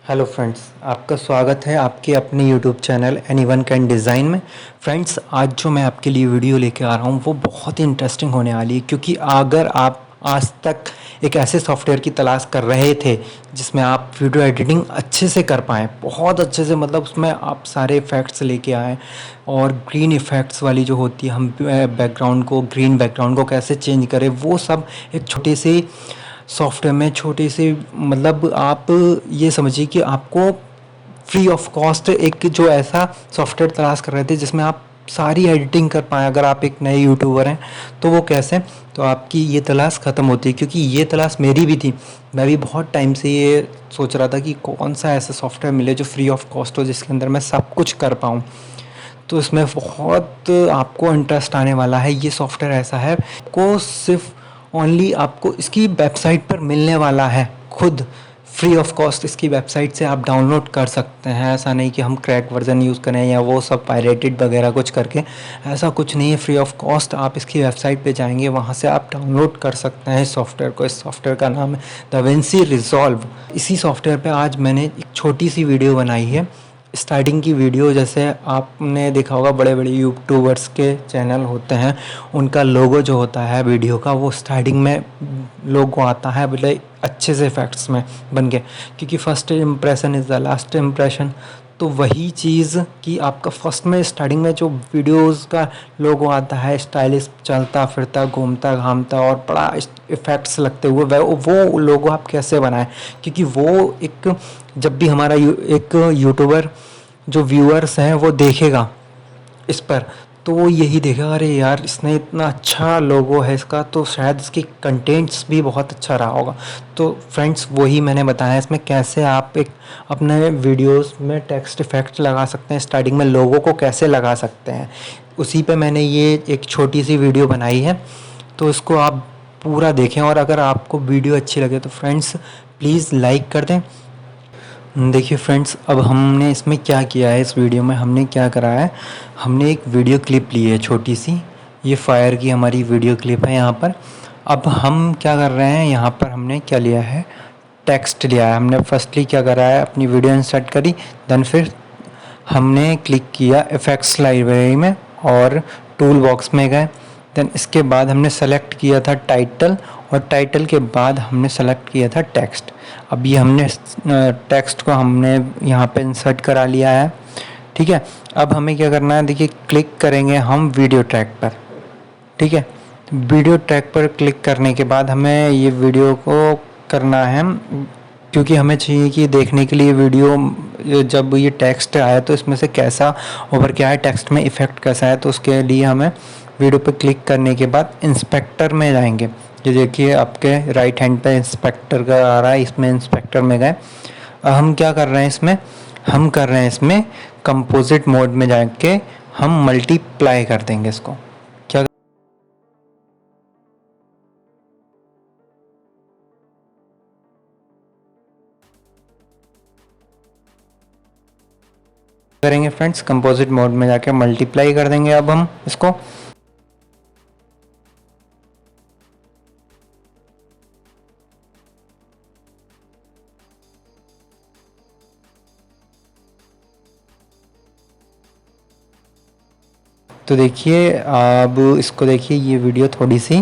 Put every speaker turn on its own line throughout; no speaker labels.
Hello friends, आपका स्वागत है आपके अपने YouTube channel anyone can design में। फ्रेंड्स, आज जो मैं आपके लिए वीडियो लेके आ रहा हूँ वो बहुत ही इंटरेस्टिंग होने वाली है, क्योंकि अगर आप आज तक एक ऐसे सॉफ्टवेयर की तलाश कर रहे थे जिसमें आप वीडियो एडिटिंग अच्छे से कर पाएँ, बहुत अच्छे से, मतलब उसमें आप सारे इफ़ेक्ट्स लेके आएँ और ग्रीन इफ़ेक्ट्स वाली जो होती है, हम बैकग्राउंड को, ग्रीन बैकग्राउंड को कैसे चेंज करें, वो सब एक छोटे से सॉफ्टवेयर में, छोटे से, मतलब आप ये समझिए कि आपको फ्री ऑफ कॉस्ट एक जो ऐसा सॉफ्टवेयर तलाश कर रहे थे जिसमें आप सारी एडिटिंग कर पाएँ। अगर आप एक नए यूट्यूबर हैं तो वो कैसे, तो आपकी ये तलाश ख़त्म होती है, क्योंकि ये तलाश मेरी भी थी। मैं भी बहुत टाइम से ये सोच रहा था कि कौन सा ऐसा सॉफ्टवेयर मिले जो फ्री ऑफ कॉस्ट हो, जिसके अंदर मैं सब कुछ कर पाऊँ। तो इसमें बहुत आपको इंटरेस्ट आने वाला है। ये सॉफ्टवेयर ऐसा है को सिर्फ ओनली आपको इसकी वेबसाइट पर मिलने वाला है, खुद फ्री ऑफ कॉस्ट इसकी वेबसाइट से आप डाउनलोड कर सकते हैं। ऐसा नहीं कि हम क्रैक वर्जन यूज़ करें या वो सब पायरेटेड वगैरह कुछ करके, ऐसा कुछ नहीं है। फ्री ऑफ कॉस्ट आप इसकी वेबसाइट पे जाएंगे, वहाँ से आप डाउनलोड कर सकते हैं इस सॉफ्टवेयर को। इस सॉफ्टवेयर का नाम है दाविंसी रिजॉल्व। इसी सॉफ्टवेयर पे आज मैंने एक छोटी सी वीडियो बनाई है, स्टार्टिंग की वीडियो। जैसे आपने देखा होगा बड़े बड़े यूट्यूबर्स के चैनल होते हैं, उनका लोगो जो होता है वीडियो का, वो स्टार्टिंग में लोगो आता है बड़े अच्छे से इफेक्ट्स में बन के, क्योंकि first impression is the last impression. तो वही चीज़ कि आपका फर्स्ट में स्टार्टिंग में जो वीडियोस का लोगो आता है, स्टाइलिश चलता फिरता घूमता घामता और बड़ा इफ़ेक्ट्स लगते हुए, वो लोगो आप कैसे बनाएं, क्योंकि वो एक, जब भी हमारा एक यूट्यूबर जो व्यूअर्स हैं वो देखेगा इस पर, तो वो यही देखेगा, अरे यार इसने इतना अच्छा लोगो है इसका, तो शायद इसकी कंटेंट्स भी बहुत अच्छा रहा होगा। तो फ्रेंड्स, वही मैंने बताया इसमें कैसे आप एक अपने वीडियोस में टेक्स्ट इफेक्ट लगा सकते हैं, स्टार्टिंग में लोगो को कैसे लगा सकते हैं, उसी पे मैंने ये एक छोटी सी वीडियो बनाई है। तो इसको आप पूरा देखें, और अगर आपको वीडियो अच्छी लगे तो फ्रेंड्स प्लीज़ लाइक कर दें। देखिए फ्रेंड्स, अब हमने इसमें क्या किया है, इस वीडियो में हमने क्या करा है, हमने एक वीडियो क्लिप ली है छोटी सी। ये फायर की हमारी वीडियो क्लिप है यहाँ पर। अब हम क्या कर रहे हैं, यहाँ पर हमने क्या लिया है, टेक्स्ट लिया है। हमने फर्स्टली क्या करा है, अपनी वीडियो इंसर्ट करी, देन फिर हमने क्लिक किया इफ़ेक्ट्स लाइब्रेरी में और टूल बॉक्स में गए। देन इसके बाद हमने सेलेक्ट किया था टाइटल, और टाइटल के बाद हमने सेलेक्ट किया था टेक्स्ट। अब ये हमने टेक्स्ट को हमने यहाँ पे इंसर्ट करा लिया है, ठीक है। अब हमें क्या करना है, देखिए क्लिक करेंगे हम वीडियो ट्रैक पर, ठीक है। वीडियो ट्रैक पर क्लिक करने के बाद हमें ये वीडियो को करना है, क्योंकि हमें चाहिए कि देखने के लिए वीडियो, जब ये टेक्स्ट आया तो इसमें से कैसा ओवर क्या है, टेक्स्ट में इफ़ेक्ट कैसा है। तो उसके लिए हमें वीडियो पर क्लिक करने के बाद इंस्पेक्टर में जाएंगे। ये देखिए आपके राइट हैंड पे इंस्पेक्टर का आ रहा है, इसमें इंस्पेक्टर में गए। अब हम क्या कर रहे हैं इसमें, हम कर रहे हैं इसमें कंपोजिट मोड में जाके हम मल्टीप्लाई कर देंगे इसको। क्या करेंगे फ्रेंड्स, कंपोजिट मोड में जाके मल्टीप्लाई कर देंगे अब हम इसको। तो देखिए, अब इसको देखिए, ये वीडियो थोड़ी सी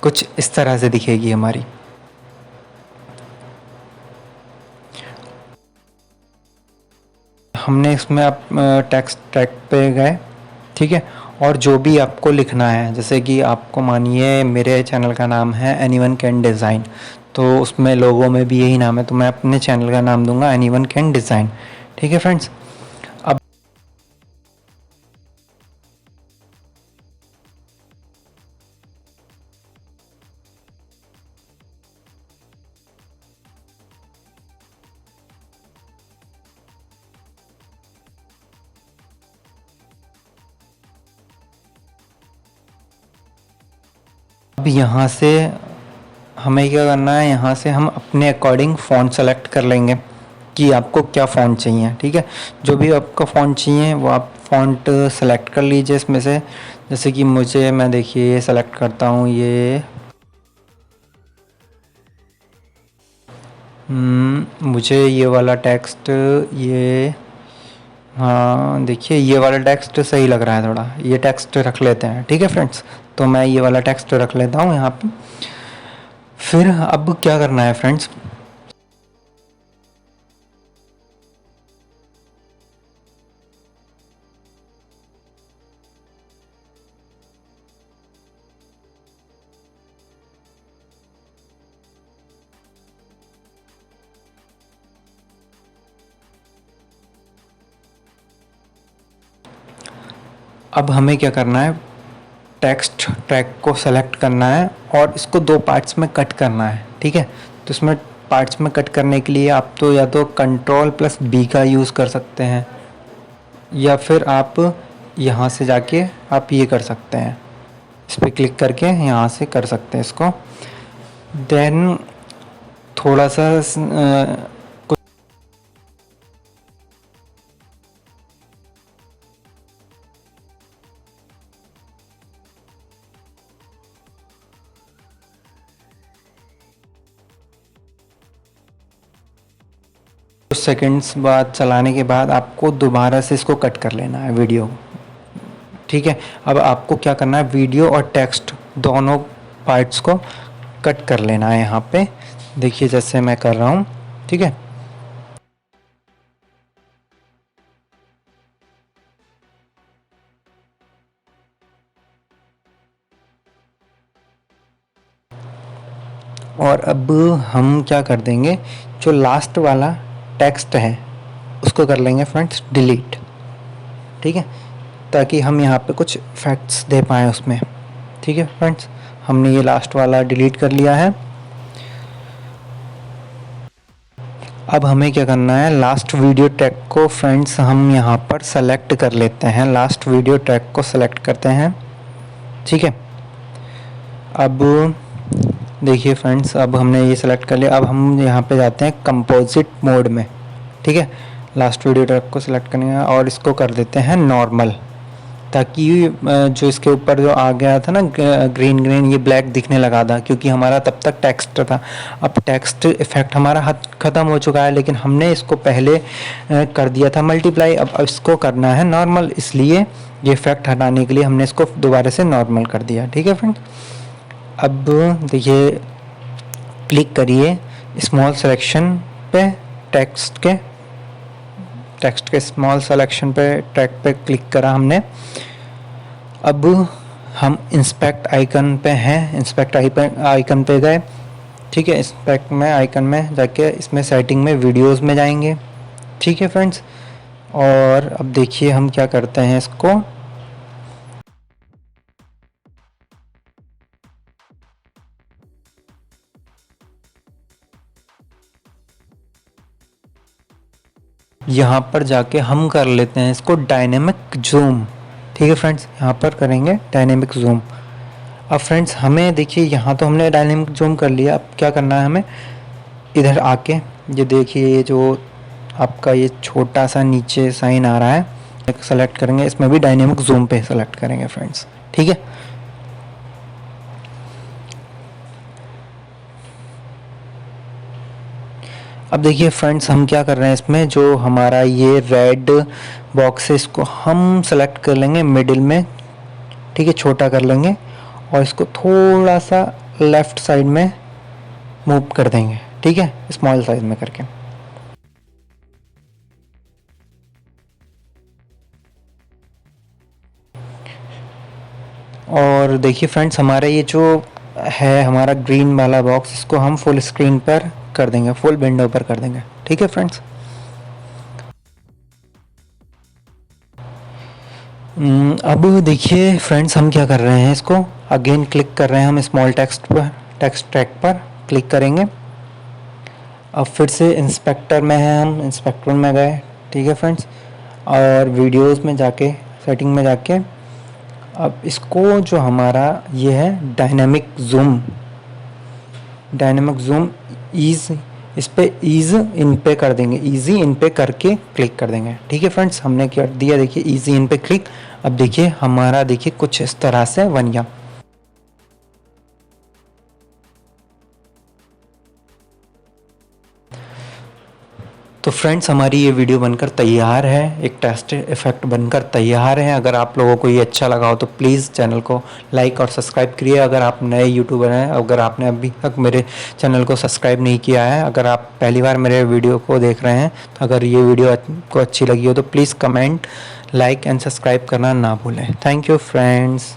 कुछ इस तरह से दिखेगी हमारी। हमने इसमें आप टेक्स्ट टैग पे गए, ठीक है। और जो भी आपको लिखना है, जैसे कि आपको मानिए मेरे चैनल का नाम है एनीवन कैन डिज़ाइन, तो उसमें लोगों में भी यही नाम है, तो मैं अपने चैनल का नाम दूंगा एनीवन कैन डिज़ाइन, ठीक है फ्रेंड्स। अब यहाँ से हमें क्या करना है, यहाँ से हम अपने अकॉर्डिंग फ़ॉन्ट सेलेक्ट कर लेंगे कि आपको क्या फ़ॉन्ट चाहिए, ठीक है। जो भी आपका फ़ॉन्ट चाहिए वो आप फ़ॉन्ट सेलेक्ट कर लीजिए इसमें से। जैसे कि मैं देखिए ये सेलेक्ट करता हूँ, ये मुझे ये वाला टेक्स्ट, ये, हाँ देखिए ये वाला टेक्स्ट सही लग रहा है थोड़ा, ये टेक्स्ट रख लेते हैं। ठीक है फ्रेंड्स, तो मैं ये वाला टेक्स्ट रख लेता हूँ यहाँ पे। फिर अब क्या करना है फ्रेंड्स, अब हमें क्या करना है, टेक्स्ट ट्रैक को सेलेक्ट करना है और इसको दो पार्ट्स में कट करना है। ठीक है, तो इसमें पार्ट्स में कट करने के लिए आप तो या तो Ctrl+B का यूज़ कर सकते हैं, या फिर आप यहाँ से जाके आप ये कर सकते हैं, इस पर क्लिक करके यहाँ से कर सकते हैं इसको। देन थोड़ा सा कुछ सेकंड्स बाद चलाने के बाद आपको दोबारा से इसको कट कर लेना है वीडियो। ठीक है, अब आपको क्या करना है, वीडियो और टेक्स्ट दोनों पार्ट्स को कट कर लेना है यहाँ पे। देखिए जैसे मैं कर रहा हूँ। ठीक है, और अब हम क्या कर देंगे, जो लास्ट वाला टेक्स्ट है उसको कर लेंगे फ्रेंड्स डिलीट। ठीक है, ताकि हम यहाँ पे कुछ फैक्ट्स दे पाएँ उसमें। ठीक है फ्रेंड्स, हमने ये लास्ट वाला डिलीट कर लिया है। अब हमें क्या करना है, लास्ट वीडियो ट्रैक को फ्रेंड्स हम यहाँ पर सेलेक्ट कर लेते हैं, लास्ट वीडियो ट्रैक को सेलेक्ट करते हैं। ठीक है, अब देखिए फ्रेंड्स, अब हमने ये सेलेक्ट कर लिया। अब हम यहाँ पे जाते हैं कंपोजिट मोड में। ठीक है, लास्ट वीडियो ट्रैक को सिलेक्ट करने का और इसको कर देते हैं नॉर्मल, ताकि जो इसके ऊपर जो आ गया था ना ग्रीन ग्रीन, ये ब्लैक दिखने लगा था, क्योंकि हमारा तब तक टेक्स्ट था। अब टेक्स्ट इफेक्ट हमारा ख़त्म हो चुका है, लेकिन हमने इसको पहले कर दिया था मल्टीप्लाई। अब इसको करना है नॉर्मल, इसलिए ये इफेक्ट हटाने के लिए हमने इसको दोबारा से नॉर्मल कर दिया। ठीक है फ्रेंड, अब देखिए क्लिक करिए स्मॉल सिलेक्शन पे, टेक्स्ट के स्मॉल सिलेक्शन पे ट्रैक पे क्लिक करा हमने। अब हम इंस्पेक्ट आइकन पे हैं, इंस्पेक्ट आइकन पे गए। ठीक है, इंस्पेक्ट में आइकन में जाके इसमें सेटिंग में वीडियोस में जाएंगे। ठीक है फ्रेंड्स, और अब देखिए हम क्या करते हैं, इसको यहाँ पर जाके हम कर लेते हैं इसको डायनेमिक जूम। ठीक है फ्रेंड्स, यहाँ पर करेंगे डायनेमिक जूम। अब फ्रेंड्स हमें देखिए, यहाँ तो हमने डायनेमिक जूम कर लिया। अब क्या करना है हमें, इधर आके ये देखिए, ये जो आपका ये छोटा सा नीचे साइन आ रहा है, सेलेक्ट करेंगे, इसमें भी डायनेमिक जूम पे सेलेक्ट करेंगे फ्रेंड्स। ठीक है, अब देखिए फ्रेंड्स हम क्या कर रहे हैं, इसमें जो हमारा ये रेड बॉक्स है इसको हम सेलेक्ट कर लेंगे मिडिल में। ठीक है, छोटा कर लेंगे और इसको थोड़ा सा लेफ़्ट साइड में मूव कर देंगे। ठीक है, स्मॉल साइज में करके। और देखिए फ्रेंड्स, हमारा ये जो है हमारा ग्रीन वाला बॉक्स, इसको हम फुल स्क्रीन पर कर देंगे, फुल विंडो पर कर देंगे। ठीक है फ्रेंड्स, अब देखिए फ्रेंड्स हम क्या कर रहे हैं, इसको अगेन क्लिक कर रहे हैं हम स्मॉल टेक्स्ट पर, टेक्स्ट ट्रैक पर क्लिक करेंगे। अब फिर से इंस्पेक्टर में है, हम इंस्पेक्टर में गए। ठीक है फ्रेंड्स, और वीडियोस में जाके सेटिंग में जाके अब इसको जो हमारा ये है डायनेमिक जूम ईज़, इस पे ईज़ इन पे कर देंगे, ईजी इन पे करके क्लिक कर देंगे। ठीक है फ्रेंड्स, हमने कर दिया, देखिए ईजी इन पे क्लिक। अब देखिए हमारा देखिए कुछ इस तरह से बन गया। तो फ्रेंड्स हमारी ये वीडियो बनकर तैयार है, एक टेस्ट इफ़ेक्ट बनकर तैयार है। अगर आप लोगों को ये अच्छा लगा हो तो प्लीज़ चैनल को लाइक और सब्सक्राइब करिए। अगर आप नए यूट्यूबर हैं, अगर आपने अभी तक मेरे चैनल को सब्सक्राइब नहीं किया है, अगर आप पहली बार मेरे वीडियो को देख रहे हैं, तो अगर ये वीडियो आपको अच्छी लगी हो तो please comment, like and subscribe करना ना भूलें। Thank you friends.